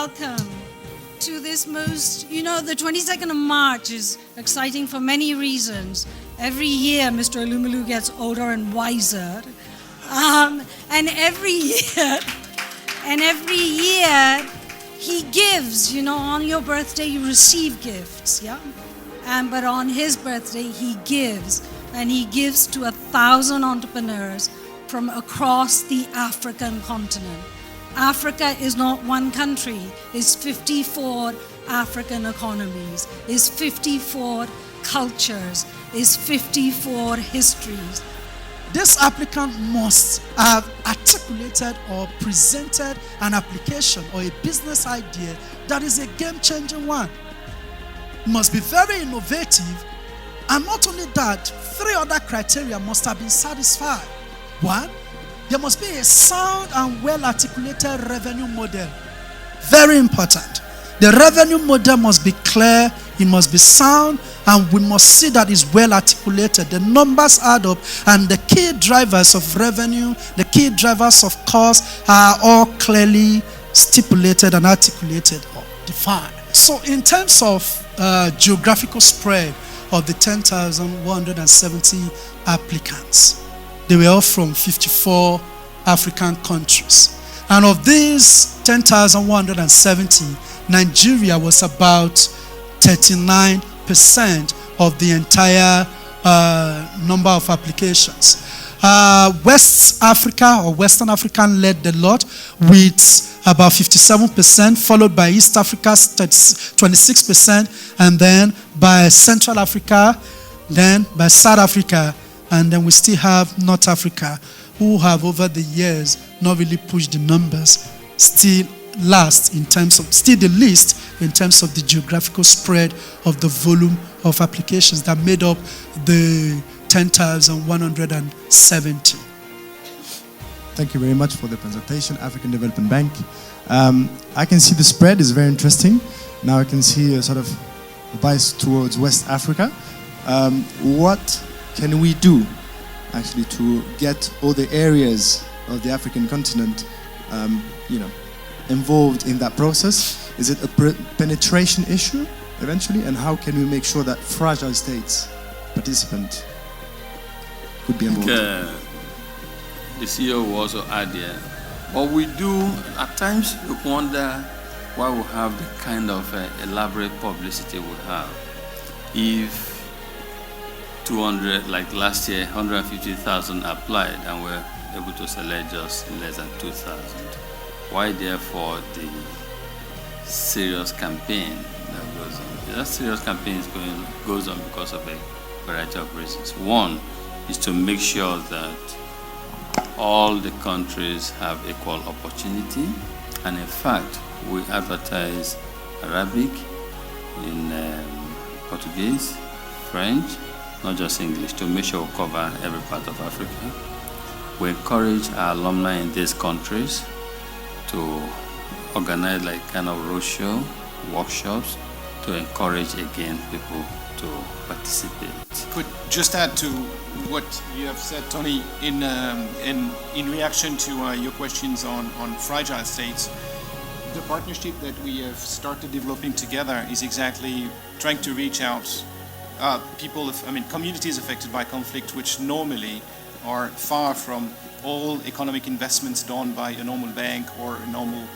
welcome to this most, the 22nd of March is exciting for many reasons. Every year, Mr. Alumelu gets older and wiser. And every year, he gives, on your birthday, you receive gifts, yeah? But on his birthday, he gives, and he gives to 1,000 entrepreneurs from across the African continent. Africa is not one country, it's 54 African economies, it's 54 cultures, it's 54 histories. This applicant must have articulated or presented an application or a business idea that is a game-changing one. Must be very innovative, and not only that, 3 other criteria must have been satisfied. 1, there must be a sound and well-articulated revenue model. Very important. The revenue model must be clear, it must be sound, and we must see that it's well-articulated. The numbers add up, and the key drivers of revenue, the key drivers of cost are all clearly stipulated and articulated or defined. So in terms of geographical spread of the 10,170 applicants, they were all from 54 African countries. And of these 10,170, Nigeria was about 39% of the entire number of applications. West Africa or Western Africa led the lot with about 57%, followed by East Africa 26%, and then by Central Africa, then by South Africa, and then we still have North Africa, who have over the years not really pushed the numbers, still last in terms of, still the least in terms of the geographical spread of the volume of applications that made up the 10,170. Thank you very much for the presentation, African Development Bank. I can see the spread is very interesting. Now I can see a sort of bias towards West Africa. What can we do actually to get all the areas of the African continent involved in that process? Is it a penetration issue eventually? And how can we make sure that fragile states, participants, could be involved? The CEO will also add here. What we do, at times we wonder why we have the kind of elaborate publicity we have. If 200, like last year, 150,000 applied and we're able to select just less than 2,000. Why therefore the serious campaign that goes on? That serious campaign goes on because of a variety of reasons. One is to make sure that all the countries have equal opportunity, and in fact we advertise Arabic, in Portuguese, French, not just English, to make sure we cover every part of Africa. We encourage our alumni in these countries to organize like kind of roadshow, workshops, to encourage again people to participate. Could just add to what you have said, Tony, in reaction to your questions on fragile states. The partnership that we have started developing together is exactly trying to reach out communities affected by conflict, which normally are far from all economic investments done by a normal bank or a normal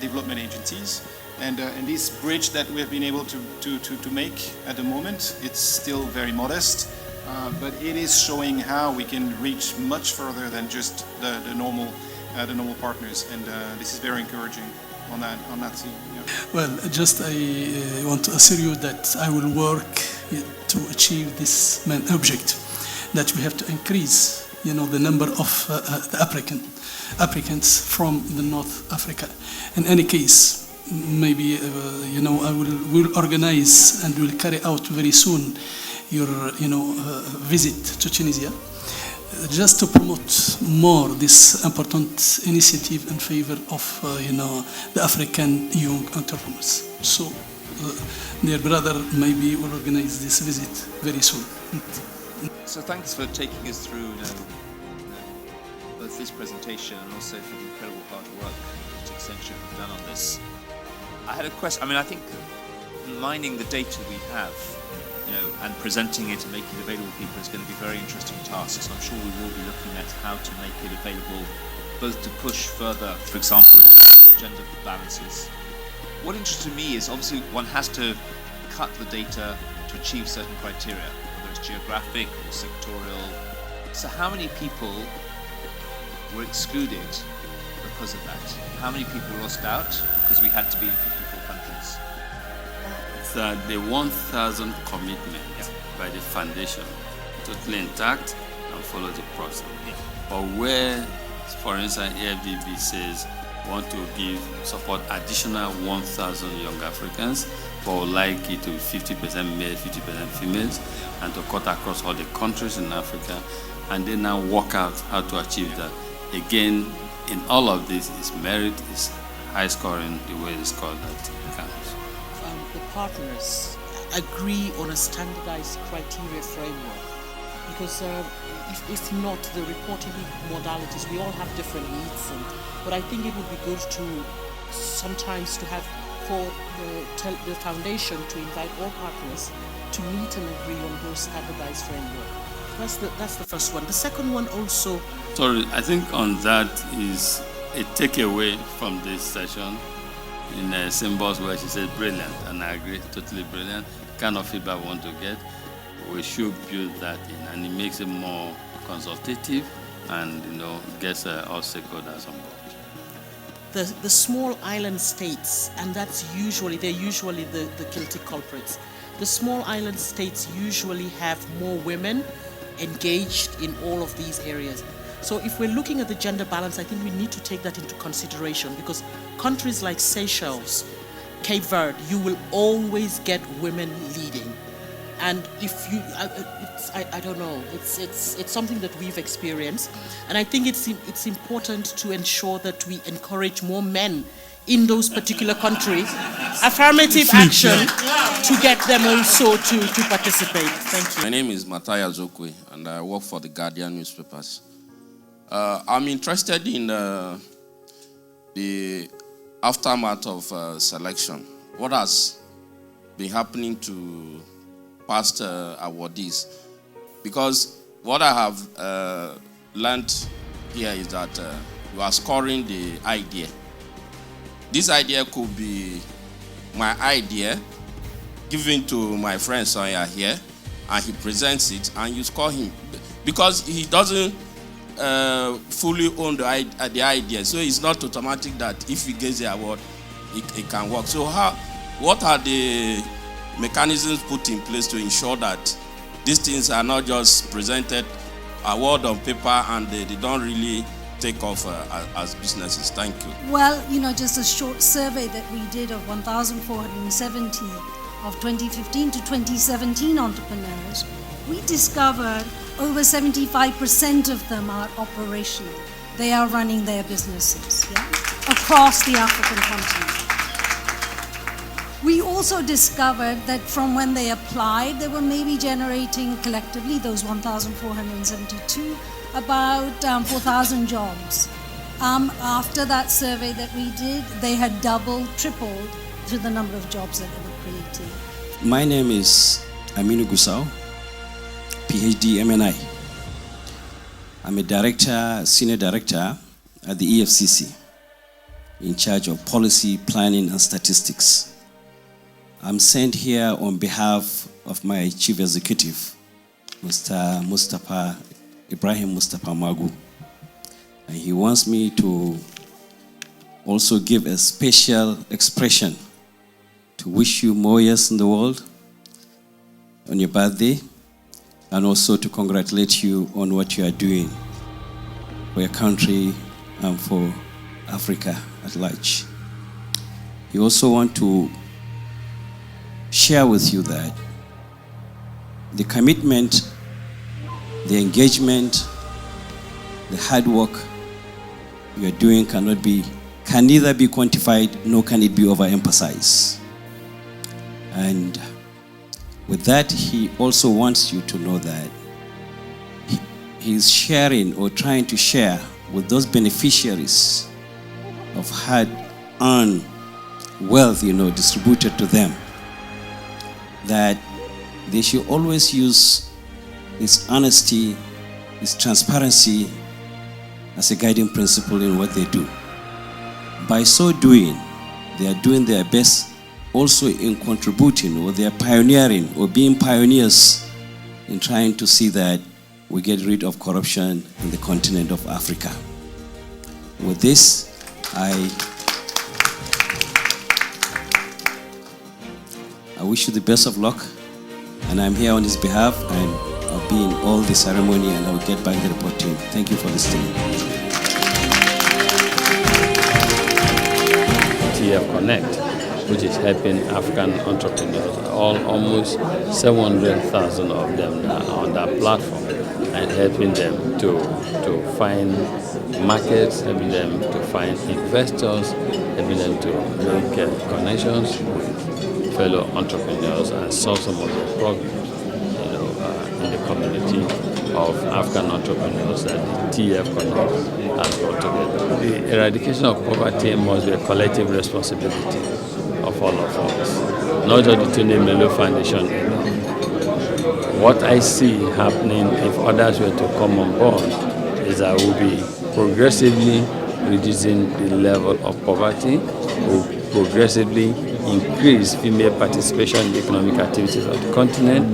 development agencies. And this bridge that we have been able to make at the moment, it's still very modest, but it is showing how we can reach much further than just the normal partners, and this is very encouraging on that scene. Yeah. Well, just I want to assure you that I will work to achieve this main object, that we have to increase, the number of the applicants from the North Africa. In any case, maybe I will organize and will carry out very soon your visit to Tunisia, just to promote more this important initiative in favor of the African young entrepreneurs. So dear brother, maybe we'll organize this visit very soon. So thanks for taking us through both this presentation and also for the incredible hard work that Accenture have done on this. I had a question. I mean, I think mining the data we have, and presenting it and making it available to people is going to be a very interesting task. So I'm sure we will be looking at how to make it available, both to push further, for example, into gender balances. What interests me is obviously one has to cut the data to achieve certain criteria, whether it's geographic or sectorial. So how many people were excluded because of that? How many people lost out because we had to be in 54 countries? The 1,000 commitment by the foundation, totally intact and follow the process. But where, for instance, AFDB says want to support additional 1,000 young Africans, but would like it to be 50% male, 50% females, and to cut across all the countries in Africa, and then now work out how to achieve that. Again, in all of this, is merit, is high scoring, the way it's called that counts. The partners agree on a standardized criteria framework, because if not, the reporting modalities, we all have different needs, but I think it would be good to sometimes to have for the foundation to invite all partners to meet and agree on those standardized framework. That's the first one. The second one also. Sorry, I think on that is a takeaway from this session. In Symbols, where she said brilliant, and I agree, totally brilliant. Kind of feedback we want to get, we should build that in, and it makes it more consultative, and gets all stakeholders on board. The small island states, and they're usually the guilty culprits. The small island states usually have more women engaged in all of these areas. So if we're looking at the gender balance, I think we need to take that into consideration, because countries like Seychelles, Cape Verde, you will always get women leading. And if you, I don't know, it's something that we've experienced, and I think it's important to ensure that we encourage more men in those particular countries, affirmative action to get them also to participate. Thank you. My name is Mataya Zokwe, and I work for the Guardian newspapers. I'm interested in the aftermath of selection. What has been happening to past awardees? Because what I have learned here is that you are scoring the idea. This idea could be my idea given to my friend Sonia here, and he presents it, and you score him because he doesn't fully own the idea. So it's not automatic that if he gets the award, it can work. So what are the mechanisms put in place to ensure that these things are not just presented award on paper and they don't really take off as businesses? Thank you. Well, just a short survey that we did of 1,470 of 2015 to 2017 entrepreneurs, we discovered over 75% of them are operational. They are running their businesses across the African continent. We also discovered that from when they applied, they were maybe generating collectively, those 1,472, about 4,000 jobs. After that survey that we did, they had doubled, tripled to the number of jobs that they were creating. My name is Aminu Gusau, PhD MNI. I'm a senior director at the EFCC, in charge of policy, planning, and statistics. I'm sent here on behalf of my chief executive, Mr. Ibrahim Mustafa Magu. And he wants me to also give a special expression to wish you more years in the world on your birthday, and also to congratulate you on what you are doing for your country and for Africa at large. He also wants to share with you that the commitment, the engagement, the hard work you are doing can neither be quantified nor can it be overemphasized. And with that, he also wants you to know that he's sharing or trying to share with those beneficiaries of hard-earned wealth, distributed to them, that they should always use this honesty, this transparency as a guiding principle in what they do. By so doing, they are doing their best also in contributing, or they are pioneering or being pioneers in trying to see that we get rid of corruption in the continent of Africa. With this, I wish you the best of luck, and I'm here on his behalf, and I'll be in all the ceremony, and I'll get back the report to him. Thank you for listening. TEF Connect, which is helping African entrepreneurs. Almost 700,000 of them are on that platform, and helping them to find markets, helping them to find investors, helping them to make connections with fellow entrepreneurs and solve some of the problems, in the community of African entrepreneurs that the TEF Connect has brought together. The eradication of poverty must be a collective responsibility of all of us, not just the Tony Melo Foundation. What I see happening if others were to come on board is that we'll be progressively reducing the level of poverty, we'll progressively increase female participation in the economic activities of the continent,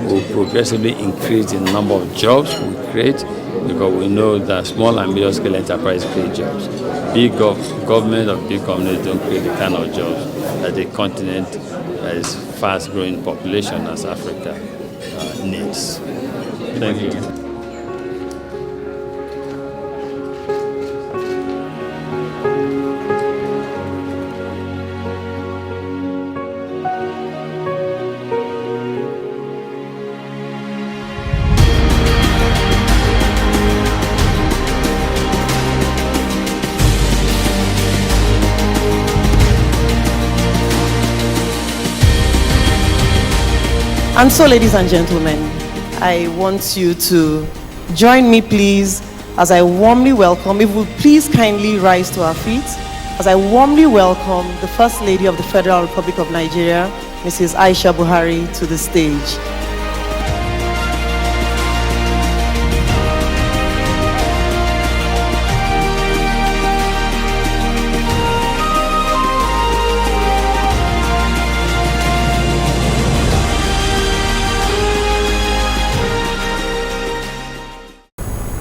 will progressively increase the number of jobs we create, because we know that small and medium scale enterprise create jobs. Big government of big companies don't create the kind of jobs that the continent that is fast growing population as Africa needs. Thank you. And so, ladies and gentlemen, I want you to join me, please, as I warmly welcome, if we please kindly rise to our feet, as I warmly welcome the First Lady of the Federal Republic of Nigeria, Mrs. Aisha Buhari, to the stage.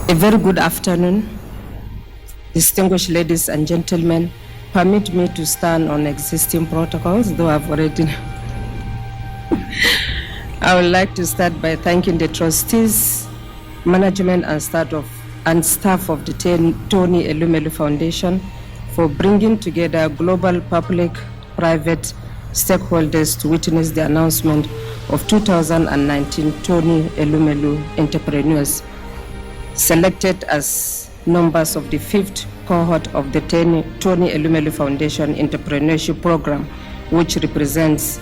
A very good afternoon, distinguished ladies and gentlemen. Permit me to stand on existing protocols, though I've already. I would like to start by thanking the trustees, management, and staff of the Tony Elumelu Foundation for bringing together global public-private stakeholders to witness the announcement of 2019 Tony Elumelu Entrepreneurs, selected as members of the 5th cohort of the Tony Elumelu Foundation Entrepreneurship Program, which represents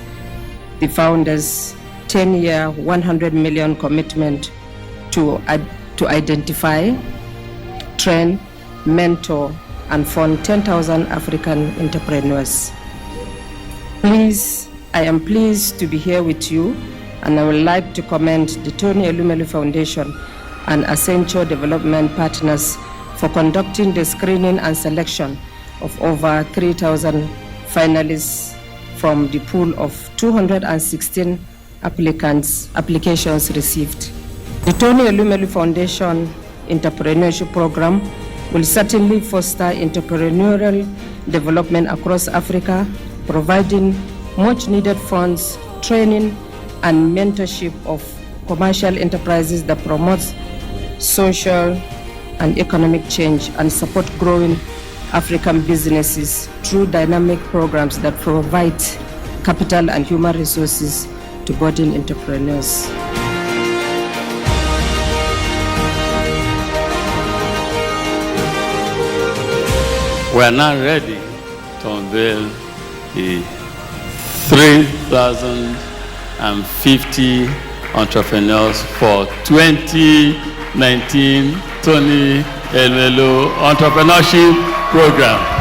the founders' 10-year, 100 million commitment to identify, train, mentor, and fund 10,000 African entrepreneurs. I am pleased to be here with you, and I would like to commend the Tony Elumelu Foundation and Essential Development Partners for conducting the screening and selection of over 3,000 finalists from the pool of 216 applications received. The Tony Elumelu Foundation Entrepreneurship Program will certainly foster entrepreneurial development across Africa, providing much needed funds, training, and mentorship of commercial enterprises that promotes social and economic change and support growing African businesses through dynamic programs that provide capital and human resources to budding entrepreneurs. We are now ready to unveil the 3,050 entrepreneurs for 2019 Tony Elmelu Entrepreneurship Program.